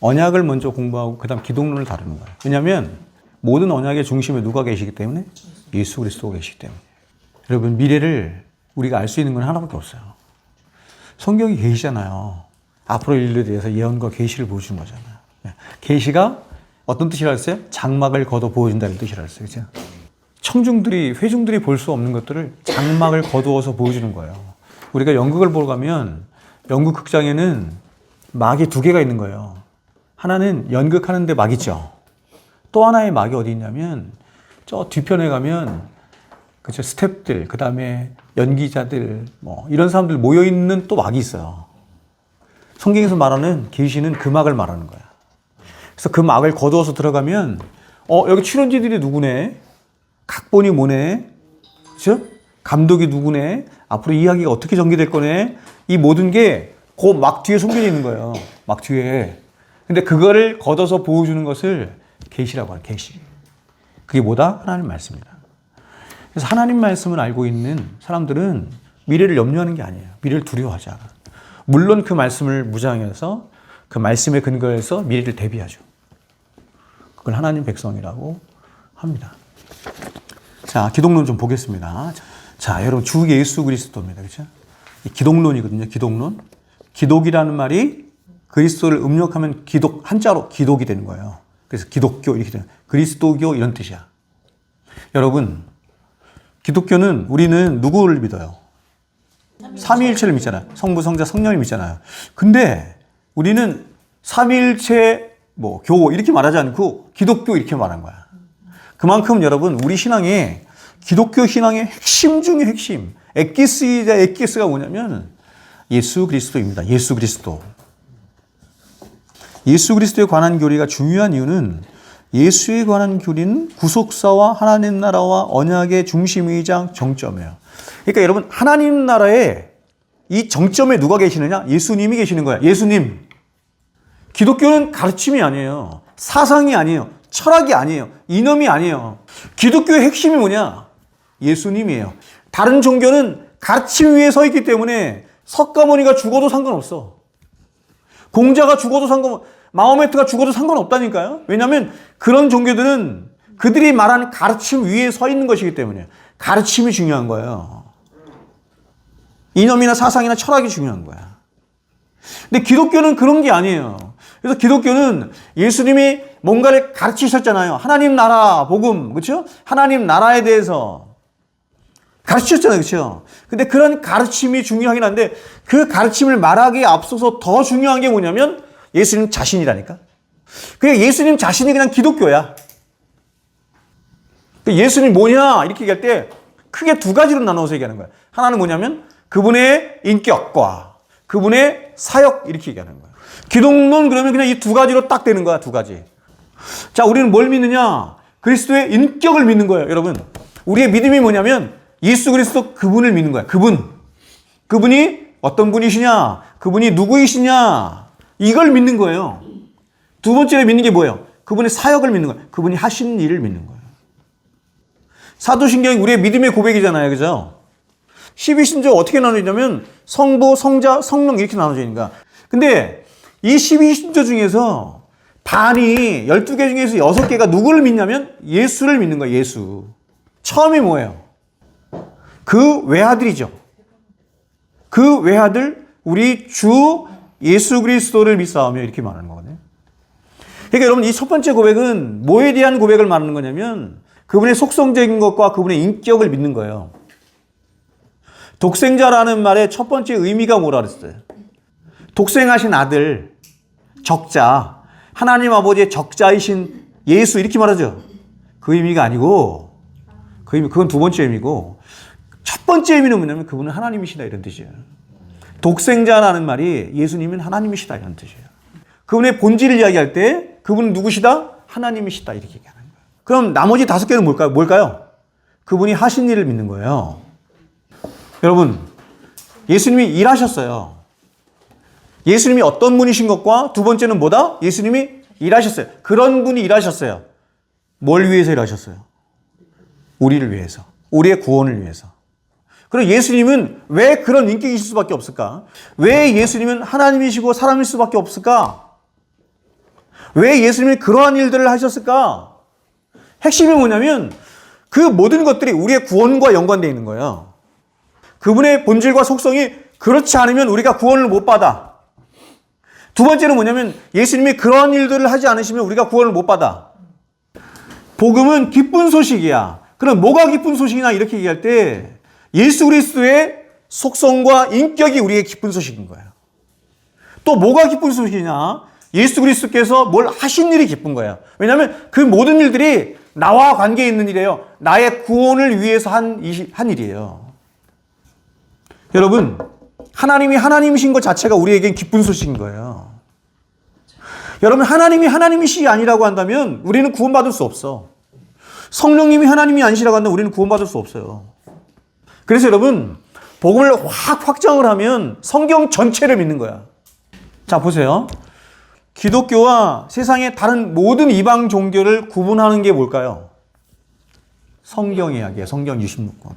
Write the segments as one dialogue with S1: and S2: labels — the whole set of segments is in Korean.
S1: 언약을 먼저 공부하고 그 다음 기독론을 다루는 거예요. 왜냐하면 모든 언약의 중심에 누가 계시기 때문에? 예수 그리스도가 계시기 때문에. 여러분, 미래를 우리가 알 수 있는 건 하나밖에 없어요. 성경이 계시잖아요. 앞으로 인류에 대해서 예언과 계시를 보여주는 거잖아요. 계시가 어떤 뜻이라 했어요? 장막을 걷어 보여준다는 뜻이라 했어요. 그렇죠? 청중들이, 회중들이 볼 수 없는 것들을 장막을 거두어서 보여주는 거예요. 우리가 연극을 보러 가면 연극 극장에는 막이 두 개가 있는 거예요. 하나는 연극하는데 막 있죠. 또 하나의 막이 어디 있냐면 저 뒤편에 가면 그죠, 스태프들, 그 다음에 연기자들, 뭐 이런 사람들 모여 있는 또 막이 있어요. 성경에서 말하는 계시는 그 막을 말하는 거야. 그래서 그 막을 거두어서 들어가면 여기 출연진들이 누구네? 각본이 뭐네? 그죠? 감독이 누구네? 앞으로 이야기가 어떻게 전개될 거네? 이 모든 게 그 막 뒤에 숨겨져 있는 거예요. 막 뒤에. 근데 그거를 걷어서 보여주는 것을 계시라고 해요. 계시. 그게 뭐다? 하나님 말씀입니다. 그래서 하나님 말씀을 알고 있는 사람들은 미래를 염려하는 게 아니에요. 미래를 두려워하지 않아. 물론 그 말씀을 무장해서 그 말씀에 근거해서 미래를 대비하죠. 그걸 하나님 백성이라고 합니다. 자, 기독론 좀 보겠습니다. 자, 여러분, 주 예수 그리스도입니다. 그렇죠? 이 기독론이거든요. 기독론. 기독이라는 말이 그리스도를 음력하면 기독, 한자로 기독이 되는 거예요. 그래서 기독교 이렇게 되는, 그리스도교 이런 뜻이야. 여러분, 기독교는 우리는 누구를 믿어요? 삼위일체를 믿잖아요. 성부, 성자, 성령을 믿잖아요. 근데 우리는 삼위일체 교 이렇게 말하지 않고 기독교 이렇게 말한 거야. 그만큼 여러분, 우리 신앙에 기독교 신앙의 핵심 중의 핵심, 엑기스이자 엑기스가 뭐냐면 예수 그리스도입니다. 예수 그리스도. 예수 그리스도에 관한 교리가 중요한 이유는 예수에 관한 교리는 구속사와 하나님 나라와 언약의 중심이자 정점이에요. 그러니까 여러분, 하나님 나라의 이 정점에 누가 계시느냐? 예수님이 계시는 거야. 예수님. 기독교는 가르침이 아니에요. 사상이 아니에요. 철학이 아니에요. 이념이 아니에요. 기독교의 핵심이 뭐냐? 예수님이에요. 다른 종교는 가르침 위에 서 있기 때문에 석가모니가 죽어도 상관없어. 공자가 죽어도 마호메트가 죽어도 상관없다니까요. 왜냐하면 그런 종교들은 그들이 말하는 가르침 위에 서 있는 것이기 때문에 가르침이 중요한 거예요. 이념이나 사상이나 철학이 중요한 거야. 근데 기독교는 그런 게 아니에요. 그래서 기독교는 예수님이 뭔가를 가르치셨잖아요. 하나님 나라 복음, 그렇죠? 하나님 나라에 대해서 가르치셨잖아요, 그렇죠? 근데 그런 가르침이 중요하긴 한데 그 가르침을 말하기에 앞서서 더 중요한 게 뭐냐면 예수님 자신이라니까. 그냥 예수님 자신이 그냥 기독교야. 예수님 뭐냐 이렇게 얘기할 때 크게 두 가지로 나눠서 얘기하는 거야. 하나는 뭐냐면 그분의 인격과 그분의 사역 이렇게 얘기하는 거야. 기독론 그러면 그냥 이 두 가지로 딱 되는 거야. 두 가지. 자, 우리는 뭘 믿느냐? 그리스도의 인격을 믿는 거예요. 여러분, 우리의 믿음이 뭐냐면 예수 그리스도 그분을 믿는 거야. 그분이 어떤 분이시냐? 그분이 누구이시냐? 이걸 믿는 거예요. 두 번째로 믿는 게 뭐예요? 그분의 사역을 믿는 거예요. 그분이 하신 일을 믿는 거예요. 사도신경이 우리의 믿음의 고백이잖아요. 그죠? 12신조 어떻게 나눠지냐면 성부, 성자, 성령 이렇게 나눠져 있는 거야. 근데 이 12신조 중에서 반이 12개 중에서 6개가 누구를 믿냐면 예수를 믿는 거예요. 예수. 처음이 뭐예요? 그 외아들이죠. 그 외아들 우리 주 예수 그리스도를 믿사오며 이렇게 말하는 거거든요. 그러니까 여러분, 이 첫 번째 고백은 뭐에 대한 고백을 말하는 거냐면 그분의 속성적인 것과 그분의 인격을 믿는 거예요. 독생자라는 말의 첫 번째 의미가 뭐라 그랬어요? 독생하신 아들, 적자, 하나님 아버지의 적자이신 예수 이렇게 말하죠. 그 의미가 아니고 그건 두 번째 의미고 첫 번째 의미는 뭐냐면 그분은 하나님이시다 이런 뜻이에요. 독생자라는 말이 예수님은 하나님이시다 이런 뜻이에요. 그분의 본질을 이야기할 때 그분은 누구시다? 하나님이시다 이렇게 얘기하는 거예요. 그럼 나머지 5개는 뭘까요? 그분이 하신 일을 믿는 거예요. 여러분, 예수님이 일하셨어요. 예수님이 어떤 분이신 것과 두 번째는 뭐다? 예수님이 일하셨어요. 그런 분이 일하셨어요. 뭘 위해서 일하셨어요? 우리를 위해서. 우리의 구원을 위해서. 그럼 예수님은 왜 그런 인격이실 수밖에 없을까? 왜 예수님은 하나님이시고 사람일 수밖에 없을까? 왜 예수님이 그러한 일들을 하셨을까? 핵심이 뭐냐면 그 모든 것들이 우리의 구원과 연관되어 있는 거예요. 그분의 본질과 속성이 그렇지 않으면 우리가 구원을 못 받아. 두 번째는 뭐냐면 예수님이 그러한 일들을 하지 않으시면 우리가 구원을 못 받아. 복음은 기쁜 소식이야. 그럼 뭐가 기쁜 소식이냐 이렇게 얘기할 때 예수 그리스도의 속성과 인격이 우리의 기쁜 소식인 거예요. 또 뭐가 기쁜 소식이냐? 예수 그리스도께서 뭘 하신 일이 기쁜 거예요. 왜냐하면 그 모든 일들이 나와 관계 있는 일이에요. 나의 구원을 위해서 한 일이에요. 여러분, 하나님이 하나님이신 것 자체가 우리에겐 기쁜 소식인 거예요. 여러분, 하나님이 하나님이시 아니라고 한다면 우리는 구원받을 수 없어. 성령님이 하나님이 아니시라고 한다면 우리는 구원받을 수 없어요. 그래서 여러분, 복음을 확 확장을 하면 성경 전체를 믿는 거야. 자, 보세요. 기독교와 세상의 다른 모든 이방 종교를 구분하는 게 뭘까요? 성경 이야기예요. 성경 66권.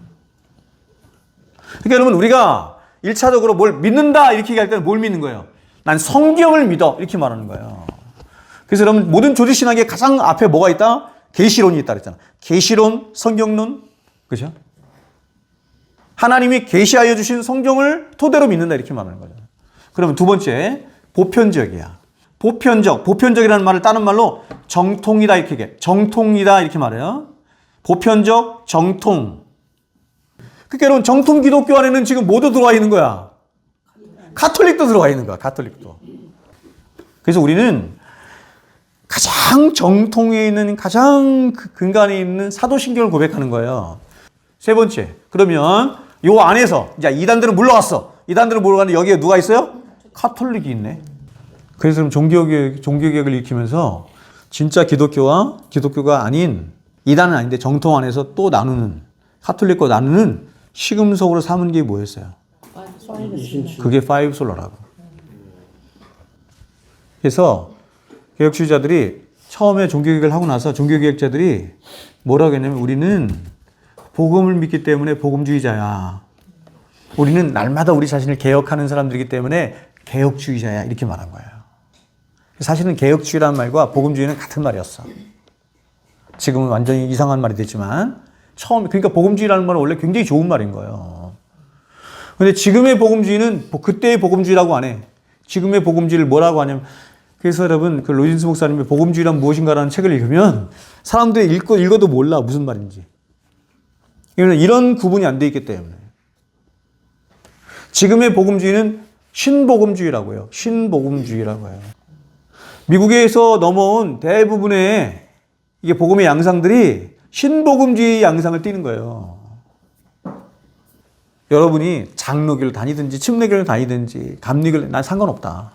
S1: 그러니까 여러분, 우리가 1차적으로 뭘 믿는다 이렇게 얘기할 때는 뭘 믿는 거예요? 난 성경을 믿어 이렇게 말하는 거예요. 그래서 여러분, 모든 조지신학의 가장 앞에 뭐가 있다? 계시론이 있다 그랬잖아. 계시론, 성경론, 그죠? 하나님이 계시하여 주신 성경을 토대로 믿는다 이렇게 말하는 거죠. 그러면 두 번째, 보편적이야. 보편적이라는 말을 다른 말로 정통이다 이렇게 얘기해. 정통이다 이렇게 말해요. 보편적, 정통. 그러니까 여러분, 정통 기독교 안에는 지금 뭐도 들어와 있는 거야? 가톨릭도 들어와 있는 거야. 가톨릭도. 그래서 우리는 가장 정통에 있는, 가장 근간에 있는 사도신경을 고백하는 거예요. 세 번째, 그러면 요 안에서 이제 이단들은 물러갔어. 이단들은 물러갔는데 여기에 누가 있어요? 가톨릭이 있네. 그래서 그럼 종교개혁을 일으키면서 진짜 기독교가 아닌, 이단은 아닌데 정통 안에서 또 나누는, 가톨릭과 나누는 시금석으로 삼은 게 뭐였어요? 그게 파이브솔라라고. 그래서 개혁주의자들이 처음에 종교개혁을 하고 나서 종교개혁자들이 뭐라고 했냐면 우리는 복음을 믿기 때문에 복음주의자야. 우리는 날마다 우리 자신을 개혁하는 사람들이기 때문에 개혁주의자야. 이렇게 말한 거예요. 사실은 개혁주의라는 말과 복음주의는 같은 말이었어. 지금은 완전히 이상한 말이 됐지만 처음에, 그러니까 복음주의라는 말은 원래 굉장히 좋은 말인 거예요. 근데 지금의 복음주의는 그때의 복음주의라고 안 해. 지금의 복음주의를 뭐라고 하냐면, 그래서 여러분, 그 로진스 목사님의 복음주의란 무엇인가라는 책을 읽으면 사람들이 읽어도 몰라 무슨 말인지. 이런 구분이 안 돼 있기 때문에. 지금의 복음주의는 신복음주의라고 해요. 신복음주의라고 해요. 미국에서 넘어온 대부분의 이게 복음의 양상들이 신복음주의 양상을 띠는 거예요. 여러분이 장로교를 다니든지 침례교를 다니든지 감리교를, 난 상관없다.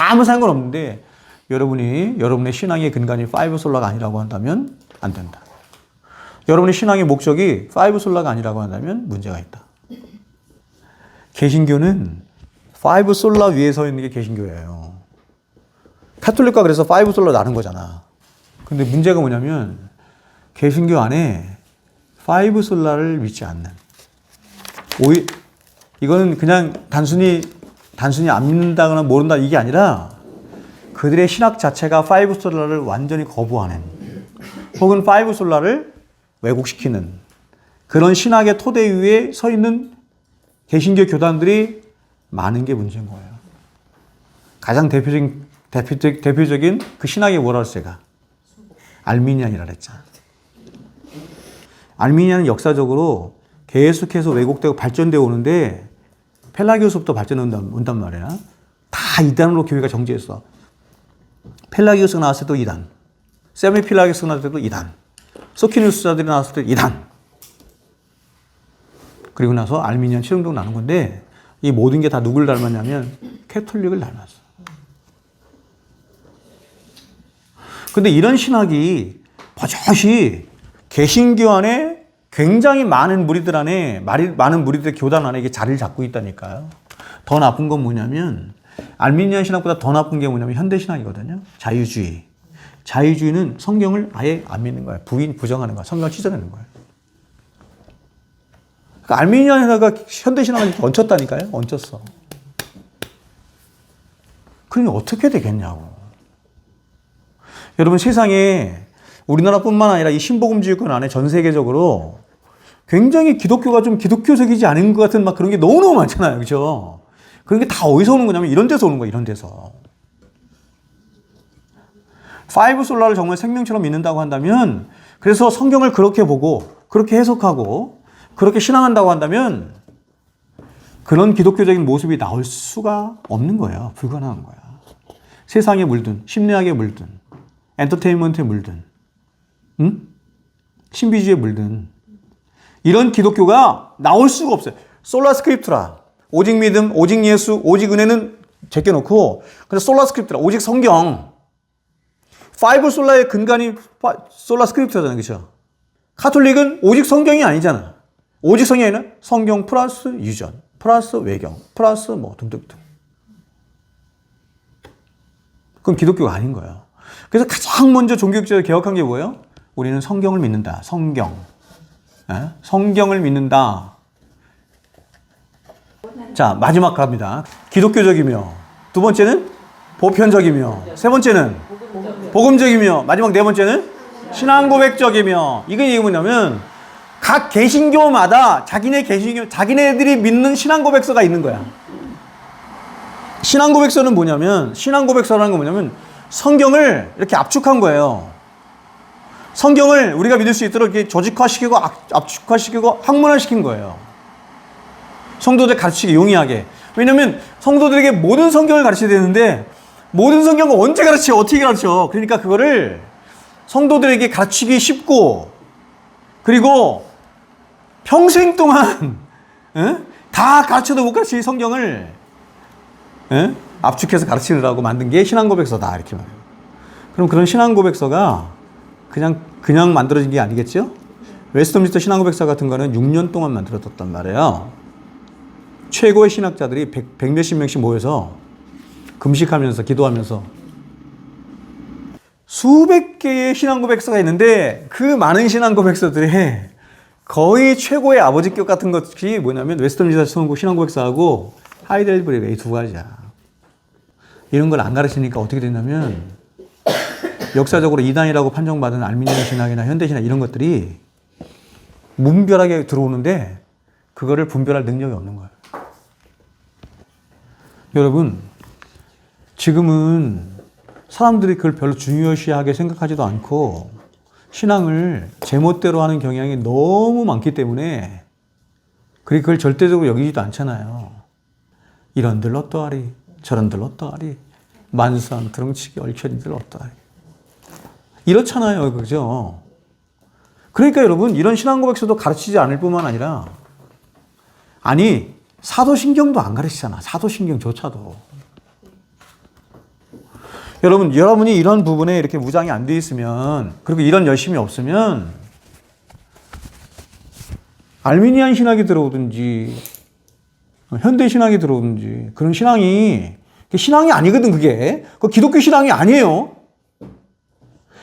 S1: 아무 상관없는데 여러분의 신앙의 근간이 파이브솔라가 아니라고 한다면 안 된다. 여러분의 신앙의 목적이 파이브솔라가 아니라고 한다면 문제가 있다. 개신교는 파이브솔라 위에 서 있는 게 개신교예요. 카톨릭과 그래서 파이브솔라 나눈 거잖아. 근데 문제가 뭐냐면 개신교 안에 파이브솔라를 믿지 않는, 이거는 그냥 단순히 안 믿는다거나 모른다 이게 아니라 그들의 신학 자체가 파이브솔라를 완전히 거부하는, 혹은 파이브솔라를 왜곡시키는 그런 신학의 토대 위에 서 있는 개신교 교단들이 많은 게 문제인 거예요. 가장 대표적인 그 신학의 모랄세가 알미니안이라 그랬잖아. 알미니안은 역사적으로 계속해서 왜곡되고 발전되어 오는데 펠라기오스부터 발전한단 말이야. 다 이단으로 교회가 정지했어. 펠라기오스가 나왔을 때도 이단, 세미필라기오스가 나왔을 때도 이단, 소키누스자들이 나왔을 때도 이단. 그리고 나서 알미니안 칠흥동 나눈 건데 이 모든 게 다 누굴 닮았냐면 캐톨릭을 닮았어. 근데 이런 신학이 버젓이 개신교 안에 굉장히 많은 무리들 안에, 많은 무리들의 교단 안에 이게 자리를 잡고 있다니까요. 더 나쁜 건 뭐냐면, 알미니안 신학보다 더 나쁜 게 뭐냐면 현대신학이거든요. 자유주의. 자유주의는 성경을 아예 안 믿는 거예요. 부정하는 거야. 성경을 찢어내는 거예요. 그러니까 알미니안 신학과 현대신학을 얹혔다니까요. 얹혔어. 그러니 어떻게 되겠냐고. 여러분 세상에 우리나라뿐만 아니라 이 신복음주의권 안에 전 세계적으로 굉장히 기독교가 좀 기독교적이지 않은 것 같은 막 그런 게 너무너무 많잖아요. 그죠? 그런 게 다 어디서 오는 거냐면 이런 데서 오는 거예요. 이런 데서. 파이브 솔라를 정말 생명처럼 믿는다고 한다면, 그래서 성경을 그렇게 보고 그렇게 해석하고 그렇게 신앙한다고 한다면 그런 기독교적인 모습이 나올 수가 없는 거예요. 불가능한 거야. 세상에 물든, 심리학에 물든, 엔터테인먼트에 물든, 신비주의에 물든 이런 기독교가 나올 수가 없어요. 솔라 스크립투라, 오직 믿음, 오직 예수, 오직 은혜는 제껴놓고, 근데 솔라 스크립투라, 오직 성경. 파이브 솔라의 근간이 솔라 스크립투라잖아요. 그렇죠? 카톨릭은 오직 성경이 아니잖아. 오직 성경이 아니라 성경 플러스 유전, 플러스 외경, 플러스 뭐 등등등. 그건 기독교가 아닌 거예요. 그래서 가장 먼저 종교개혁자를 개혁한 게 뭐예요? 우리는 성경을 믿는다. 성경. 성경을 믿는다. 자, 마지막 갑니다. 기독교적이며, 두 번째는 보편적이며, 세 번째는 복음적이며, 마지막 네 번째는 신앙고백적이며. 이게 뭐냐면 각 개신교마다 자기네들이 믿는 신앙고백서가 있는 거야. 신앙고백서는 뭐냐면, 신앙고백서라는 건 뭐냐면 성경을 이렇게 압축한 거예요. 성경을 우리가 믿을 수 있도록 이렇게 조직화시키고 압축화시키고 학문화시킨 거예요. 성도들 가르치기 용이하게. 왜냐면 성도들에게 모든 성경을 가르쳐야 되는데 모든 성경을 언제 가르쳐? 어떻게 가르쳐? 그러니까 그거를 성도들에게 가르치기 쉽고, 그리고 평생 동안 다 가르쳐도 못 가르칠 성경을 압축해서 가르치느라고 만든 게 신앙고백서다, 이렇게 말해요. 그럼 그런 신앙고백서가 그냥 만들어진 게 아니겠죠? 웨스트민스터 신앙고백서 같은 거는 6년 동안 만들어졌단 말이에요. 최고의 신학자들이 100몇십 명씩 모여서 금식하면서 기도하면서 수백 개의 신앙고백서가 있는데, 그 많은 신앙고백서들의 거의 최고의 아버지격 같은 것이 뭐냐면 웨스트민스터 신앙고백서하고 하이델베르그, 이 두 가지야. 이런 걸 안 가르치니까 어떻게 됐냐면 역사적으로 이단이라고 판정받은 알미니안 신학이나 현대신학 이런 것들이 문별하게 들어오는데 그거를 분별할 능력이 없는 거예요. 여러분, 지금은 사람들이 그걸 별로 중요시하게 생각하지도 않고 신앙을 제멋대로 하는 경향이 너무 많기 때문에 그걸 절대적으로 여기지도 않잖아요. 이런들 어떠하리, 저런들 어떠하리, 만수한 드렁치기 얽혀진들 어떠하리. 이렇잖아요. 그죠? 그러니까 여러분, 이런 신앙고백서도 가르치지 않을 뿐만 아니라, 아니, 사도신경도 안 가르치잖아. 사도신경조차도. 여러분이 이런 부분에 이렇게 무장이 안 돼 있으면, 그리고 이런 열심이 없으면, 알미니안 신학이 들어오든지, 현대 신학이 들어오든지, 그런 신앙이 아니거든, 그게. 그 기독교 신앙이 아니에요.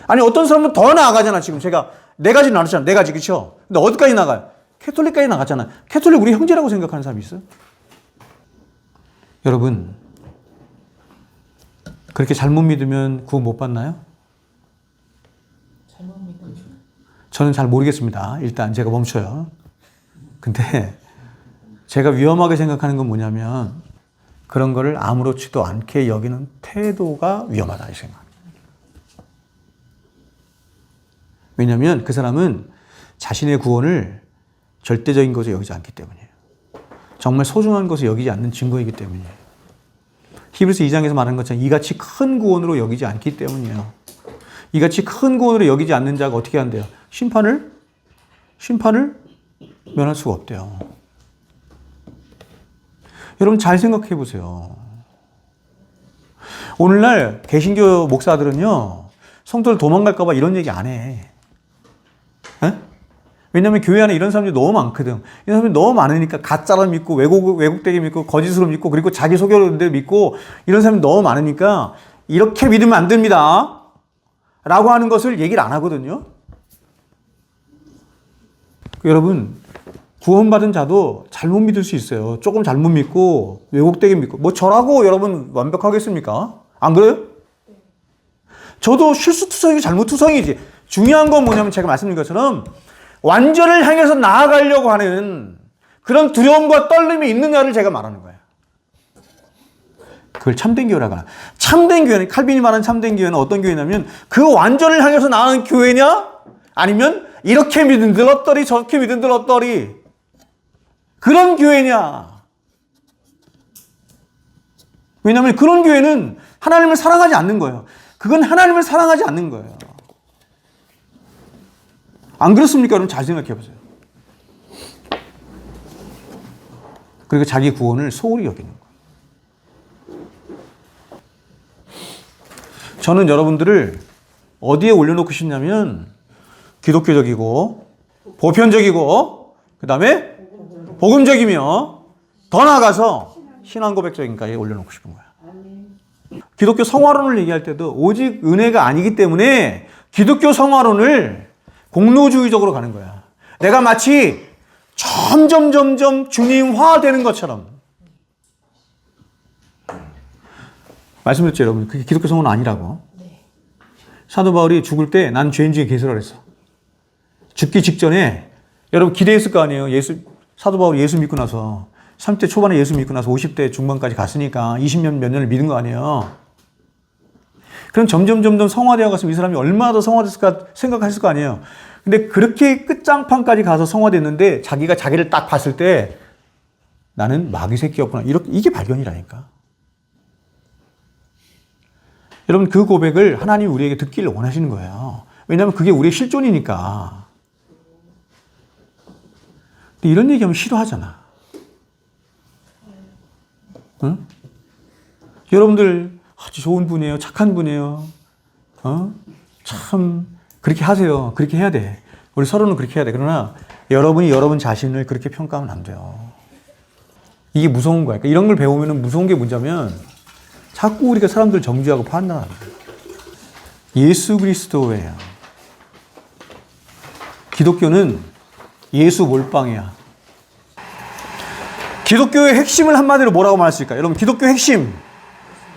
S1: 아니, 어떤 사람은 더 나아가잖아, 지금. 제가 네 가지 나눴잖아. 네 가지, 그쵸? 근데 어디까지 나가요? 캐톨릭까지 나갔잖아. 캐톨릭 우리 형제라고 생각하는 사람이 있어요? 여러분, 그렇게 잘못 믿으면 구원 못 받나요?
S2: 잘못 믿으면
S1: 저는 잘 모르겠습니다. 일단 제가 멈춰요. 근데 제가 위험하게 생각하는 건 뭐냐면 그런 거를 아무렇지도 않게 여기는 태도가 위험하다, 이 생각. 왜냐하면 그 사람은 자신의 구원을 절대적인 것으로 여기지 않기 때문이에요. 정말 소중한 것을 여기지 않는 증거이기 때문이에요. 히브리서 2장에서 말한 것처럼 이같이 큰 구원으로 여기지 않기 때문이에요. 이같이 큰 구원으로 여기지 않는 자가 어떻게 한대요? 심판을 면할 수가 없대요. 여러분 잘 생각해 보세요. 오늘날 개신교 목사들은요, 성도들 도망갈까 봐 이런 얘기 안 해. 에? 왜냐하면 교회 안에 이런 사람들이 너무 많거든. 이런 사람들이 너무 많으니까 가짜로 믿고 왜곡되게 믿고 거짓으로 믿고 그리고 자기 소개로 믿고 이런 사람이 너무 많으니까 이렇게 믿으면 안 됩니다 라고 하는 것을 얘기를 안 하거든요. 여러분, 구원받은 자도 잘못 믿을 수 있어요. 조금 잘못 믿고 왜곡되게 믿고. 뭐 저라고 여러분 완벽하겠습니까? 안 그래요? 저도 실수투성이 잘못투성이지. 중요한 건 뭐냐면 제가 말씀드린 것처럼 완전을 향해서 나아가려고 하는 그런 두려움과 떨림이 있느냐를 제가 말하는 거예요. 그걸 참된 교회라고 하나. 참된 교회는, 칼빈이 말하는 참된 교회는 어떤 교회냐면 그 완전을 향해서 나아가는 교회냐? 아니면 이렇게 믿음들 어떠리 저렇게 믿음들 어떠리 그런 교회냐? 왜냐하면 그런 교회는 하나님을 사랑하지 않는 거예요. 그건 하나님을 사랑하지 않는 거예요. 안 그렇습니까? 여러분 잘 생각해 보세요. 그리고 자기 구원을 소홀히 여기는 거예요. 저는 여러분들을 어디에 올려놓고 싶냐면 기독교적이고 보편적이고 그 다음에 복음적이며 더 나아가서 신앙 고백적인까지 올려놓고 싶은 거야. 기독교 성화론을 얘기할 때도 오직 은혜가 아니기 때문에 기독교 성화론을 공로주의적으로 가는 거야. 내가 마치 점점 주님화되는 것처럼. 말씀드렸죠, 여러분. 그게 기독교 성화는 아니라고. 사도 바울이 죽을 때 난 죄인 중에 개수라 그랬어. 죽기 직전에 여러분 기대했을 거 아니에요. 사도 바울이 예수 믿고 나서 30대 초반에 예수 믿고 나서 50대 중반까지 갔으니까 20년 몇 년을 믿은 거 아니에요. 그럼 점점 성화되어 갔으면 이 사람이 얼마나 더 성화됐을까 생각했을 거 아니에요. 근데 그렇게 끝장판까지 가서 성화됐는데 자기가 자기를 딱 봤을 때 나는 마귀 새끼였구나. 이게 발견이라니까. 여러분 그 고백을 하나님이 우리에게 듣기를 원하시는 거예요. 왜냐하면 그게 우리의 실존이니까. 근데 이런 얘기하면 싫어하잖아. 응? 여러분들 아주 좋은 분이에요. 착한 분이에요. 참 그렇게 하세요. 그렇게 해야 돼. 우리 서로는 그렇게 해야 돼. 그러나 여러분이 여러분 자신을 그렇게 평가하면 안 돼요. 이게 무서운 거야. 그러니까 이런 걸 배우면 무서운 게 뭐냐면 자꾸 우리가 사람들을 정죄하고 판단하는 거예요. 예수 그리스도예요. 기독교는 예수 몰빵이야. 기독교의 핵심을 한마디로 뭐라고 말할 수 있을까요? 여러분 기독교 핵심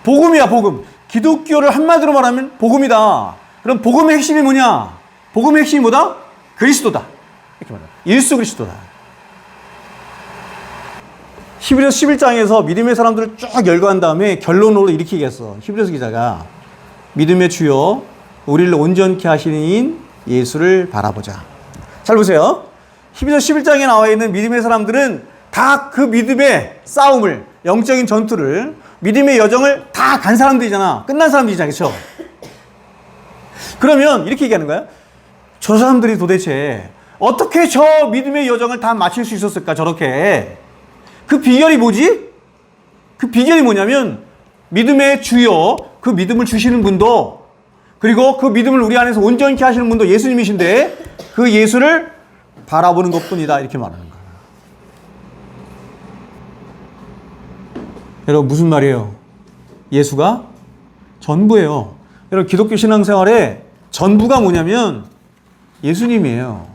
S1: 복음이야, 복음. 기독교를 한마디로 말하면 복음이다. 그럼 복음의 핵심이 뭐냐? 복음의 핵심이 뭐다? 그리스도다. 이렇게 말해요. 예수 그리스도다. 히브리서 11장에서 믿음의 사람들을 쫙 열거한 다음에 결론으로 이렇게 얘기했어. 히브리서 기자가 믿음의 주요 우리를 온전케 하시는 이인 예수를 바라보자. 잘 보세요. 히브리서 11장에 나와 있는 믿음의 사람들은 다 그 믿음의 싸움을, 영적인 전투를, 믿음의 여정을 다 간 사람들이잖아. 끝난 사람들이잖아. 그렇죠? 그러면 이렇게 얘기하는 거야. 저 사람들이 도대체 어떻게 저 믿음의 여정을 다 마칠 수 있었을까? 저렇게. 그 비결이 뭐지? 그 비결이 뭐냐면 믿음의 주요, 그 믿음을 주시는 분도, 그리고 그 믿음을 우리 안에서 온전케 하시는 분도 예수님이신데 그 예수를 바라보는 것뿐이다. 이렇게 말하는 거예요. 여러분 무슨 말이에요? 예수가 전부예요. 여러분 기독교 신앙생활의 전부가 뭐냐면 예수님이에요.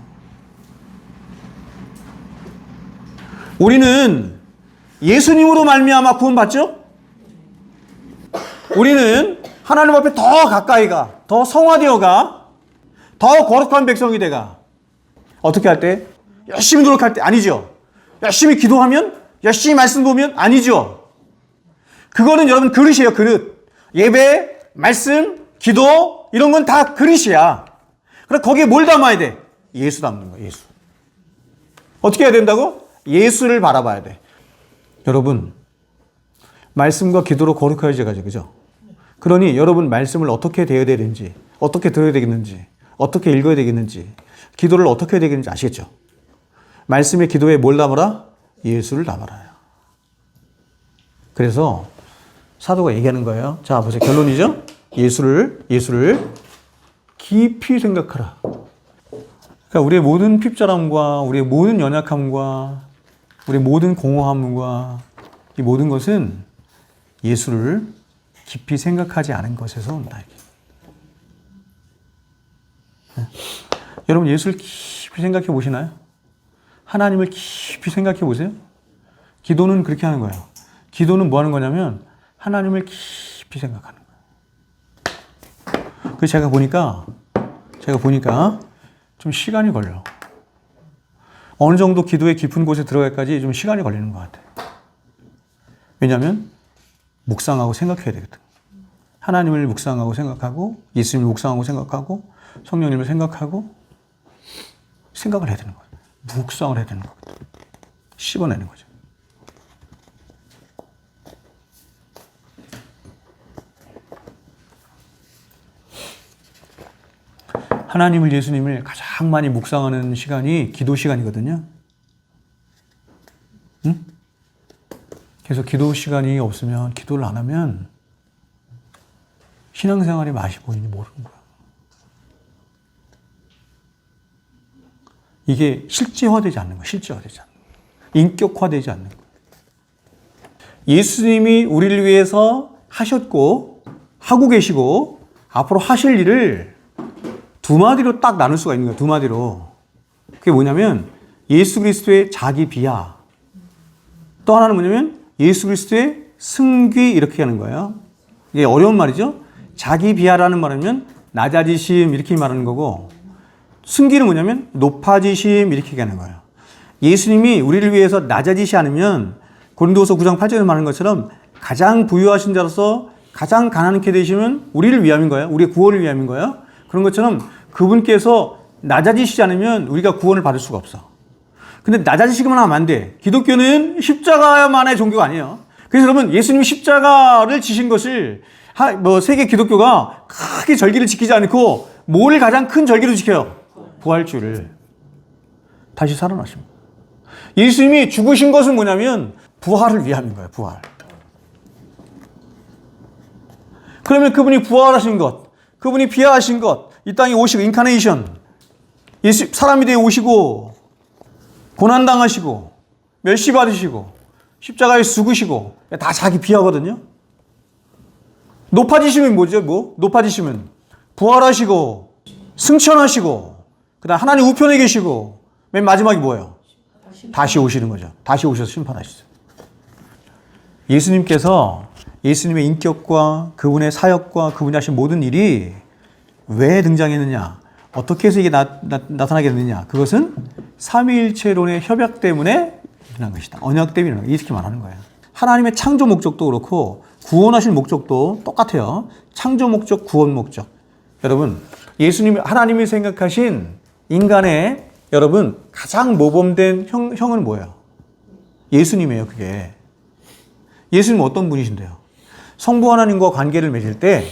S1: 우리는 예수님으로 말미암아 구원받죠? 우리는 하나님 앞에 더 가까이 가, 더 성화되어 가, 더 거룩한 백성이 돼가. 어떻게 할 때? 열심히 노력할 때? 아니죠. 열심히 기도하면? 열심히 말씀 보면? 아니죠. 그거는 여러분 그릇이에요, 그릇. 예배, 말씀, 기도 이런 건 다 그릇이야. 그럼 거기에 뭘 담아야 돼? 예수 담는 거야, 예수. 어떻게 해야 된다고? 예수를 바라봐야 돼. 여러분 말씀과 기도로 거룩해야지 가지고, 그죠? 그러니 여러분 말씀을 어떻게 대해야 되는지, 어떻게 들어야 되겠는지, 어떻게 읽어야 되겠는지, 기도를 어떻게 해야 되겠는지 아시겠죠? 말씀의 기도에 뭘 담아라? 예수를 담아라요. 그래서 사도가 얘기하는 거예요. 자, 보세요. 결론이죠? 예수를 깊이 생각하라. 그러니까 우리의 모든 핍절함과 우리의 모든 연약함과 우리의 모든 공허함과 이 모든 것은 예수를 깊이 생각하지 않은 것에서 온다. 여러분 예수를 깊이 생각해 보시나요? 하나님을 깊이 생각해 보세요. 기도는 그렇게 하는 거예요. 기도는 뭐 하는 거냐면 하나님을 깊이 생각하는 거예요. 그래서 제가 보니까 좀 시간이 걸려. 어느 정도 기도의 깊은 곳에 들어갈까지 좀 시간이 걸리는 것 같아. 왜냐하면 묵상하고 생각해야 되거든. 하나님을 묵상하고 생각하고 예수님을 묵상하고 생각하고 성령님을 생각하고 생각을 해야 되는 거야. 묵상을 해야 되는 거거든. 씹어내는 거죠. 하나님을 예수님을 가장 많이 묵상하는 시간이 기도 시간이거든요. 응? 그래서 기도 시간이 없으면 기도를 안 하면 신앙생활의 맛이 보이는지 모르는 거야. 이게 실제화되지 않는 거야. 실제화되지 않는 거야. 인격화되지 않는 거야. 예수님이 우리를 위해서 하셨고 하고 계시고 앞으로 하실 일을 두 마디로 딱 나눌 수가 있는 거야. 두 마디로. 그게 뭐냐면 예수 그리스도의 자기 비하. 또 하나는 뭐냐면 예수 그리스도의 승귀 이렇게 하는 거예요. 이게 어려운 말이죠. 자기 비하라는 말이면 낮아지심 이렇게 말하는 거고 승귀는 뭐냐면 높아지심 이렇게 하는 거예요. 예수님이 우리를 위해서 낮아지시 않으면 고린도후서 9장 8절에 말하는 것처럼 가장 부유하신 자로서 가장 가난하게 되시면 우리를 위함인 거예요. 우리의 구원을 위함인 거예요. 그런 것처럼 그분께서 낮아지시지 않으면 우리가 구원을 받을 수가 없어. 근데 낮아지시기만 하면 안 돼. 기독교는 십자가만의 종교가 아니에요. 그래서 여러분 예수님이 십자가를 지신 것을 세계 기독교가 크게 절기를 지키지 않고 뭘 가장 큰 절기로 지켜요? 부활주를. 다시 살아나십니다. 예수님이 죽으신 것은 뭐냐면 부활을 위함인 거예요. 부활. 그러면 그분이 부활하신 것, 그분이 비하하신 것, 이 땅에 오시고 인카네이션, 예수 사람이 되어 오시고 고난당하시고 멸시받으시고 십자가에 죽으시고 다 자기 비하거든요. 높아지시면 뭐죠? 높아지시면 부활하시고 승천하시고 그다음 하나님 우편에 계시고 맨 마지막이 뭐예요? 다시 오시는 거죠. 다시 오셔서 심판하시죠. 예수님께서 예수님의 인격과 그분의 사역과 그분이 하신 모든 일이 왜 등장했느냐? 어떻게 해서 이게 나타나게 됐느냐? 그것은 삼위일체론의 협약 때문에 일어난 것이다. 언약 때문에 일어난 것이다. 이렇게 말하는 거예요. 하나님의 창조 목적도 그렇고 구원하신 목적도 똑같아요. 창조 목적, 구원 목적. 여러분, 하나님이 생각하신 인간의 여러분 가장 모범된 형은 뭐예요? 예수님이에요. 그게. 예수님은 어떤 분이신데요? 성부 하나님과 관계를 맺을 때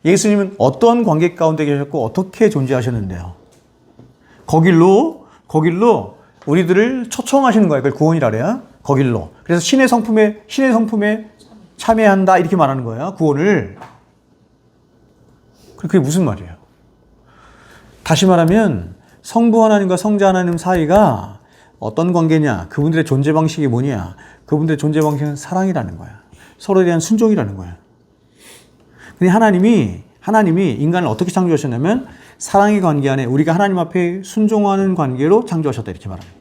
S1: 예수님은 어떤 관계 가운데 계셨고 어떻게 존재하셨는데요? 거길로 우리들을 초청하시는 거예요. 그걸 구원이라 그래요. 거길로. 그래서 신의 성품에 참여한다 이렇게 말하는 거예요. 구원을. 그게 무슨 말이에요? 다시 말하면 성부 하나님과 성자 하나님 사이가 어떤 관계냐? 그분들의 존재 방식이 뭐냐? 그분들의 존재 방식은 사랑이라는 거야. 서로에 대한 순종이라는 거야. 근데 하나님이 인간을 어떻게 창조하셨냐면 사랑의 관계 안에 우리가 하나님 앞에 순종하는 관계로 창조하셨다 이렇게 말합니다.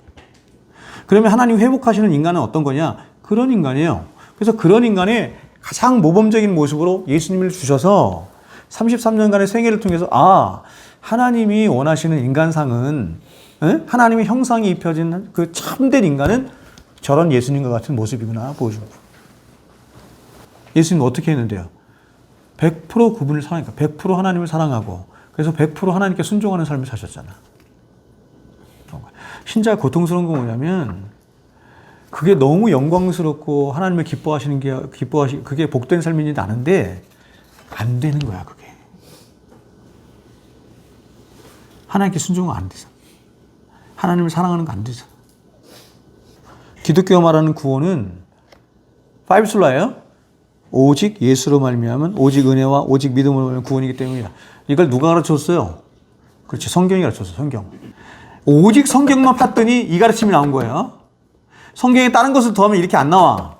S1: 그러면 하나님 회복하시는 인간은 어떤 거냐? 그런 인간이에요. 그래서 그런 인간의 가장 모범적인 모습으로 예수님을 주셔서 33년간의 생애를 통해서 하나님이 원하시는 인간상은 하나님의 형상이 입혀진 그 참된 인간은 저런 예수님과 같은 모습이구나 보여준 거예요. 예수님은 어떻게 했는데요? 100% 그분을 사랑하니까 100% 하나님을 사랑하고 그래서 100% 하나님께 순종하는 삶을 사셨잖아. 신자가 고통스러운 건 뭐냐면 그게 너무 영광스럽고 하나님을 그게 복된 삶인지 아는데 안 되는 거야 그게. 하나님께 순종은 안 되잖아. 하나님을 사랑하는 거 안 되잖아. 기독교가 말하는 구원은 5솔라예요. 오직 예수로 말미암은 오직 은혜와 오직 믿음으로 말미암은 구원이기 때문이다. 이걸 누가 가르쳤어요? 그렇지, 성경이 가르쳤어요. 성경. 오직 성경만 팠더니 이 가르침이 나온 거예요. 성경에 다른 것을 더하면 이렇게 안 나와.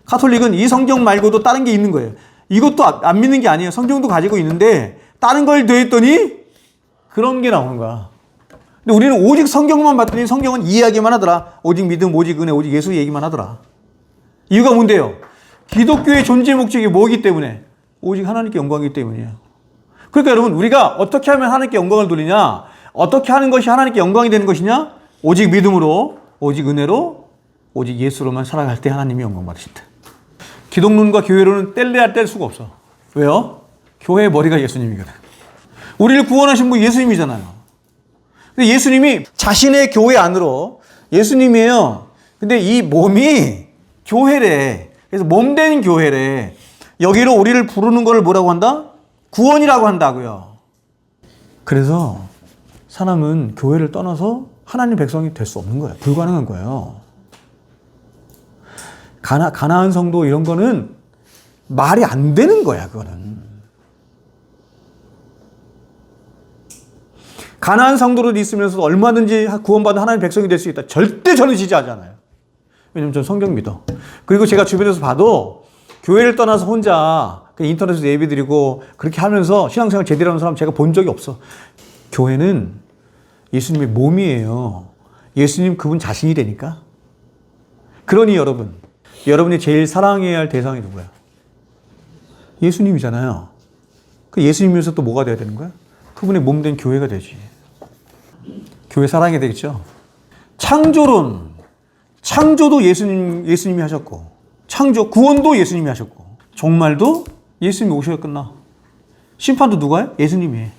S1: 카톨릭은 이 성경 말고도 다른 게 있는 거예요. 이것도 안 믿는 게 아니에요. 성경도 가지고 있는데 다른 걸 더했더니 그런 게 나오는 거야. 근데 우리는 오직 성경만 봤더니 성경은 이 이야기만 하더라. 오직 믿음, 오직 은혜, 오직 예수 얘기만 하더라. 이유가 뭔데요? 기독교의 존재 목적이 뭐이기 때문에? 오직 하나님께 영광이기 때문이에요. 그러니까 여러분, 우리가 어떻게 하면 하나님께 영광을 돌리냐? 어떻게 하는 것이 하나님께 영광이 되는 것이냐? 오직 믿음으로, 오직 은혜로, 오직 예수로만 살아갈 때 하나님이 영광 받으신다. 기독론과 교회론은 뗄래야 뗄 수가 없어. 왜요? 교회의 머리가 예수님이거든. 우리를 구원하신 분 예수님이잖아요. 근데 예수님이 자신의 교회 안으로, 예수님이에요. 근데 이 몸이 교회래. 그래서 몸된 교회래. 여기로 우리를 부르는 걸 뭐라고 한다? 구원이라고 한다고요. 그래서 사람은 교회를 떠나서 하나님 백성이 될 수 없는 거예요. 불가능한 거예요. 가나안 성도 이런 거는 말이 안 되는 거야, 그거는. 가나안 성도로 있으면서도 얼마든지 구원받은 하나님 백성이 될 수 있다. 절대 저는 지지하지 않아요. 왜냐면 저는 성경 믿어. 그리고 제가 주변에서 봐도 교회를 떠나서 혼자 인터넷에서 예배 드리고 그렇게 하면서 신앙생활 제대로 하는 사람 제가 본 적이 없어. 교회는 예수님의 몸이에요. 예수님 그분 자신이 되니까. 그러니 여러분이 제일 사랑해야 할 대상이 누구야? 예수님이잖아요. 그 예수님이면서 또 뭐가 돼야 되는 거야? 그분의 몸된 교회가 되지. 교회 사랑해야 되겠죠? 창조도 예수님이 하셨고, 구원도 예수님이 하셨고, 종말도 예수님이 오셔야 끝나. 심판도 누가 해? 예수님이 해.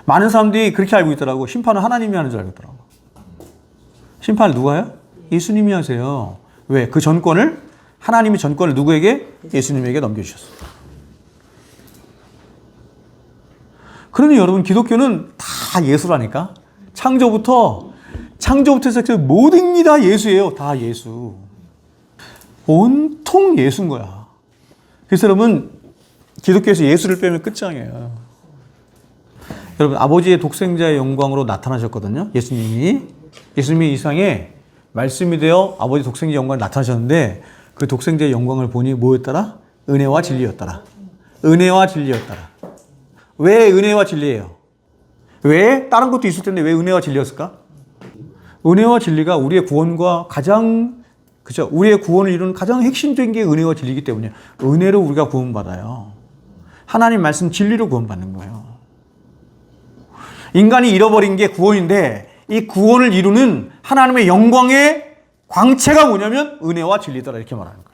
S1: 많은 사람들이 그렇게 알고 있더라고. 심판은 하나님이 하는 줄 알고 있더라고. 심판을 누가 해요? 예수님이 하세요. 왜? 그 전권을, 하나님이 전권을 누구에게? 예수님에게 넘겨주셨어요. 그러니 여러분, 기독교는 다 예수라니까. 창조부터 시작해서 모든 게 다 예수예요. 다 예수. 온통 예수인 거야. 그래서 여러분, 기독교에서 예수를 빼면 끝장이에요. 여러분, 아버지의 독생자의 영광으로 나타나셨거든요. 예수님이 이 세상에 말씀이 되어 아버지 독생자의 영광을 나타나셨는데, 그 독생자의 영광을 보니 뭐였더라? 은혜와 진리였더라. 은혜와 진리였더라. 왜 은혜와 진리예요? 왜? 다른 것도 있을 텐데 왜 은혜와 진리였을까? 은혜와 진리가 우리의 구원과 우리의 구원을 이루는 가장 핵심적인 게 은혜와 진리이기 때문에 은혜로 우리가 구원받아요. 하나님 말씀 진리로 구원받는 거예요. 인간이 잃어버린 게 구원인데 이 구원을 이루는 하나님의 영광의 광채가 뭐냐면 은혜와 진리더라 이렇게 말하는 거예요.